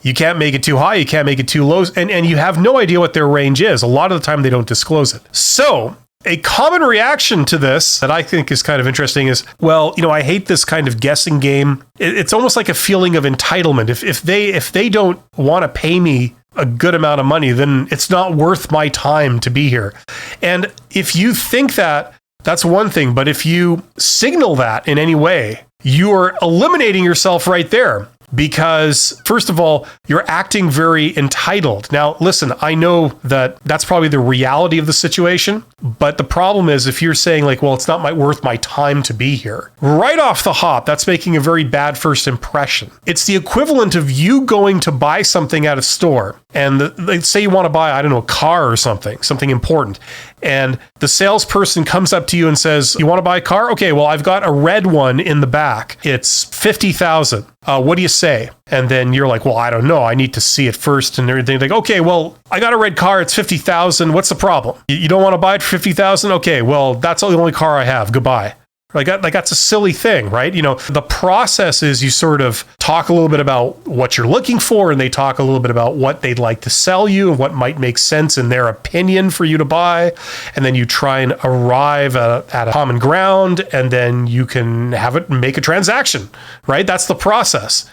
You can't make it too high. You can't make it too low. And you have no idea what their range is. A lot of the time, they don't disclose it. So a common reaction to this that I think is kind of interesting is, well, I hate this kind of guessing game. It's almost like a feeling of entitlement. If they don't want to pay me a good amount of money, then it's not worth my time to be here. And if you think that, that's one thing. But if you signal that in any way, you are eliminating yourself right there. Because, first of all, you're acting very entitled. Now, listen, I know that that's probably the reality of the situation, but the problem is if you're saying like, well, it's not worth my time to be here, right off the hop, that's making a very bad first impression. It's the equivalent of you going to buy something at a store, and they say you want to buy, I don't know, a car or something important. And the salesperson comes up to you and says, you want to buy a car? Okay, well, I've got a red one in the back. It's $50,000. What do you say? And then you're like, well, I don't know. I need to see it first and everything. Like, okay, well, I got a red car. It's $50,000. What's the problem? You don't want to buy it for $50,000? Okay, well, that's the only car I have. Goodbye. Like that's a silly thing, right? The process is you sort of talk a little bit about what you're looking for, and they talk a little bit about what they'd like to sell you and what might make sense in their opinion for you to buy. And then you try and arrive at a common ground, and then you can have it make a transaction, right? That's the process.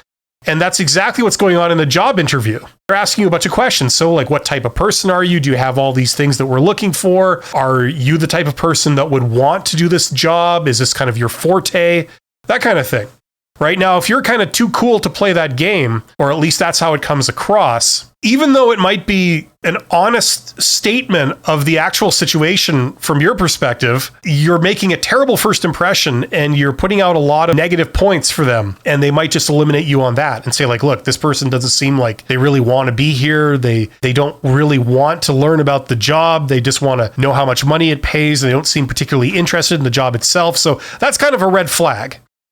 And that's exactly what's going on in the job interview. They're asking you a bunch of questions. So like, what type of person are you? Do you have all these things that we're looking for? Are you the type of person that would want to do this job? Is this kind of your forte? That kind of thing. Right now, if you're kind of too cool to play that game, or at least that's how it comes across, even though it might be an honest statement of the actual situation from your perspective, you're making a terrible first impression and you're putting out a lot of negative points for them. And they might just eliminate you on that and say like, look, this person doesn't seem like they really want to be here. They don't really want to learn about the job. They just want to know how much money it pays. They don't seem particularly interested in the job itself. So that's kind of a red flag.